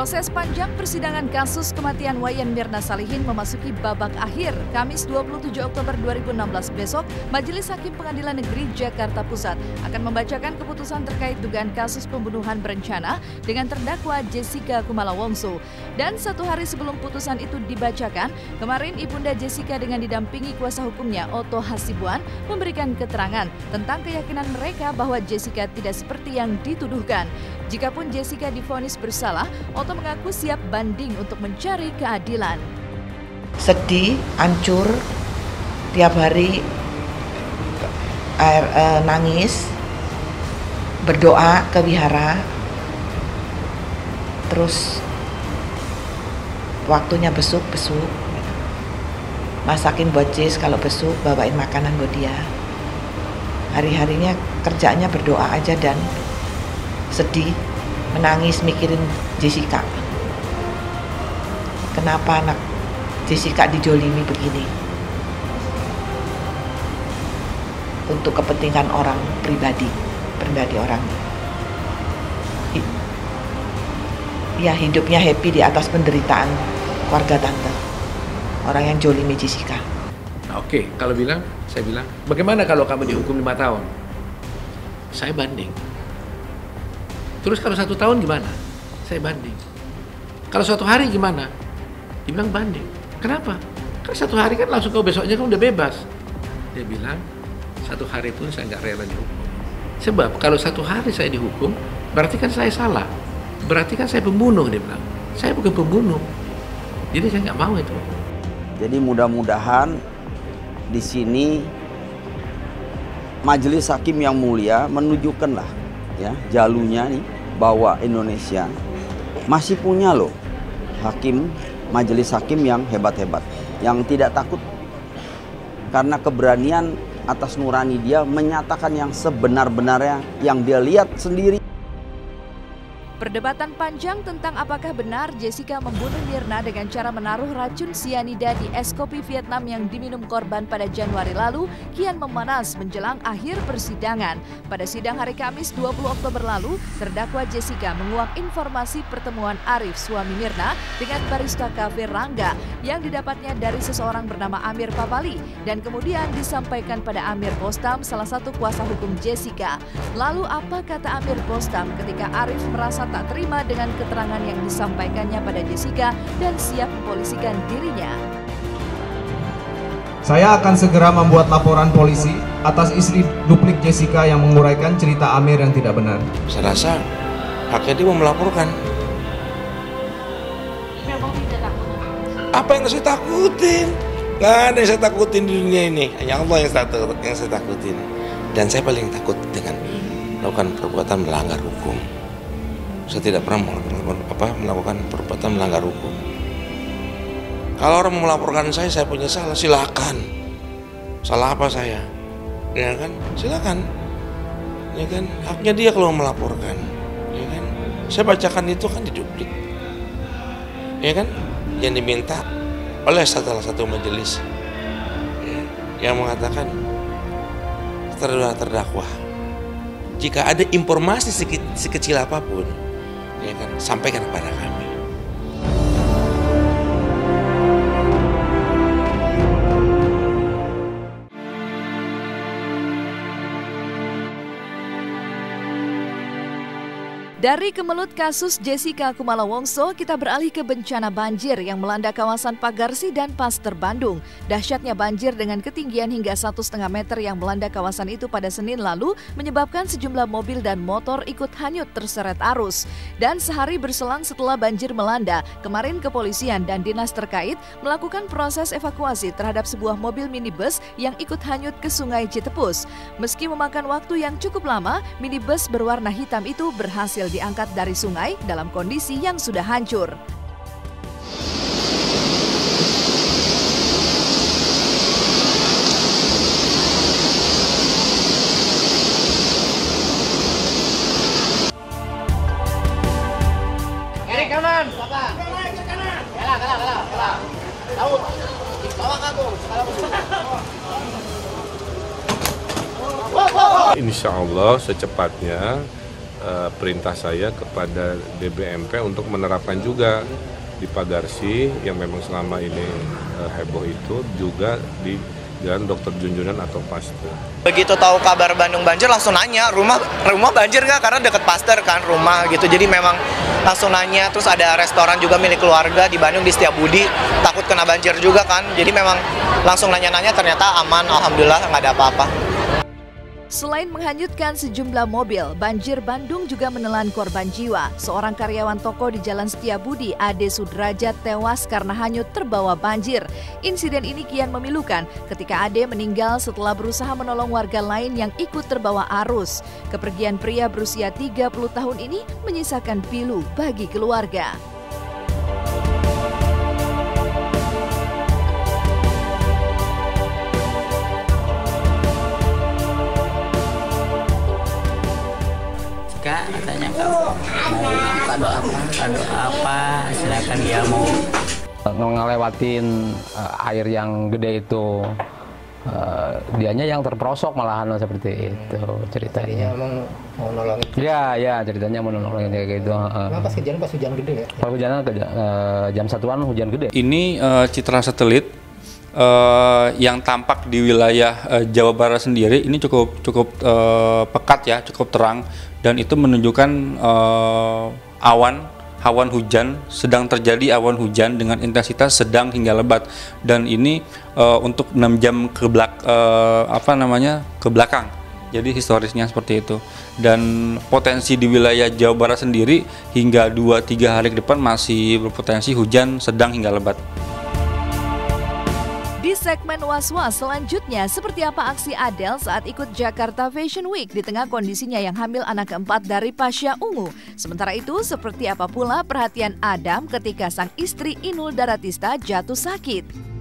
Proses panjang persidangan kasus kematian Wayan Mirna Salihin memasuki babak akhir. Kamis 27 Oktober 2016 besok, Majelis Hakim Pengadilan Negeri Jakarta Pusat akan membacakan keputusan terkait dugaan kasus pembunuhan berencana dengan terdakwa Jessica Kumala Wongso. Dan satu hari sebelum putusan itu dibacakan, kemarin Ibunda Jessica dengan didampingi kuasa hukumnya Otto Hasibuan memberikan keterangan tentang keyakinan mereka bahwa Jessica tidak seperti yang dituduhkan. Jikapun Jessica divonis bersalah, Otto mengaku siap banding untuk mencari keadilan. Sedih, hancur, tiap hari nangis, berdoa ke wihara, terus waktunya besuk, masakin buat Jess, kalau besuk bawain makanan buat dia. Hari-harinya kerjaannya berdoa aja dan sedih, menangis mikirin Jessica. Kenapa anak Jessica dijolimi begini? Untuk kepentingan orang pribadi orang. Ya, hidupnya happy di atas penderitaan keluarga tante. Orang yang jolimi Jessica. Oke, kalau saya bilang, bagaimana kalau kamu dihukum 5 tahun? Saya banding. Terus kalau 1 tahun gimana? Saya banding. Kalau 1 hari gimana? Dibilang banding. Kenapa? Kan 1 hari kan langsung kau besoknya kan udah bebas. Dia bilang 1 hari pun saya nggak rela dihukum. Sebab kalau 1 hari saya dihukum, berarti kan saya salah. Berarti kan saya pembunuh, dia bilang. Saya bukan pembunuh. Jadi saya nggak mau itu. Jadi mudah-mudahan di sini Majelis Hakim yang mulia menunjukkanlah ya jalurnya nih bahwa Indonesia masih punya loh majelis hakim yang hebat-hebat, yang tidak takut karena keberanian atas nurani dia menyatakan yang sebenar-benarnya yang dia lihat sendiri. Perdebatan panjang tentang apakah benar Jessica membunuh Mirna dengan cara menaruh racun sianida di es kopi Vietnam yang diminum korban pada Januari lalu kian memanas menjelang akhir persidangan. Pada sidang hari Kamis 20 Oktober lalu, terdakwa Jessica menguak informasi pertemuan Arif, suami Mirna, dengan barista kafe Rangga yang didapatnya dari seseorang bernama Amir Papali dan kemudian disampaikan pada Amir Bostam, salah satu kuasa hukum Jessica. Lalu apa kata Amir Bostam ketika Arif merasa tak terima dengan keterangan yang disampaikannya pada Jessica dan siap mempolisikan dirinya? Saya akan segera membuat laporan polisi atas istri duplik Jessica yang menguraikan cerita Amir yang tidak benar. Saya rasa haknya dia mau melaporkan. Apa yang saya takutin? Gak ada yang saya takutin di dunia ini. Hanya Allah yang saya takutin. Dan saya paling takut dengan melakukan perbuatan melanggar hukum. Saya tidak pernah melakukan perbuatan melanggar hukum. Kalau orang melaporkan saya punya salah, silakan. Salah apa saya? Ya kan, silakan. Ya kan, haknya dia kalau melaporkan. Ya kan, saya bacakan itu kan diduplik. Ya kan, yang diminta oleh salah satu majelis ya, yang mengatakan terdakwa. Jika ada informasi sekecil apapun, ya kan, sampaikan kepada kami. Dari kemelut kasus Jessica Kumala Wongso, kita beralih ke bencana banjir yang melanda kawasan Pagarsi dan Paster, Bandung. Dahsyatnya banjir dengan ketinggian hingga 1,5 meter yang melanda kawasan itu pada Senin lalu menyebabkan sejumlah mobil dan motor ikut hanyut terseret arus. Dan sehari berselang setelah banjir melanda, kemarin kepolisian dan dinas terkait melakukan proses evakuasi terhadap sebuah mobil minibus yang ikut hanyut ke Sungai Citepus. Meski memakan waktu yang cukup lama, minibus berwarna hitam itu berhasil diangkat dari sungai dalam kondisi yang sudah hancur. Kiri kanan. Kanan. Kalah. Laut. Bawa kamu. Insya Allah secepatnya perintah saya kepada DBMP untuk menerapkan juga di Pagarsi yang memang selama ini heboh itu juga di Jalan Dr. Junjunan atau Pasteur. Begitu tahu kabar Bandung banjir langsung nanya, rumah banjir nggak? Karena deket Pasteur kan rumah gitu. Jadi memang langsung nanya. Terus ada restoran juga milik keluarga di Bandung di Setiabudi, takut kena banjir juga kan. Jadi memang langsung nanya-nanya, ternyata aman, alhamdulillah nggak ada apa-apa. Selain menghanyutkan sejumlah mobil, banjir Bandung juga menelan korban jiwa. Seorang karyawan toko di Jalan Setiabudi, Ade Sudrajat, tewas karena hanyut terbawa banjir. Insiden ini kian memilukan ketika Ade meninggal setelah berusaha menolong warga lain yang ikut terbawa arus. Kepergian pria berusia 30 tahun ini menyisakan pilu bagi keluarga. Katanya mau kado apa, silakan dia mau ngelewatin air yang gede itu, dianya yang terperosok malahan seperti itu ceritanya. Mau nolongin. Ya ceritanya mau nolongin kayak gitu. Pas kejadian pas hujan gede ya? Pas hujan jam 1-an hujan gede. Ini citra satelit yang tampak di wilayah Jawa Barat sendiri ini cukup pekat ya, cukup terang, dan itu menunjukkan awan hujan, sedang terjadi awan hujan dengan intensitas sedang hingga lebat, dan ini untuk 6 jam ke belakang. Jadi historisnya seperti itu, dan potensi di wilayah Jawa Barat sendiri hingga 2-3 hari ke depan masih berpotensi hujan sedang hingga lebat. Di segmen Was-Was selanjutnya, seperti apa aksi Adele saat ikut Jakarta Fashion Week di tengah kondisinya yang hamil anak keempat dari Pasha Ungu. Sementara itu, seperti apa pula perhatian Adam ketika sang istri Inul Daratista jatuh sakit.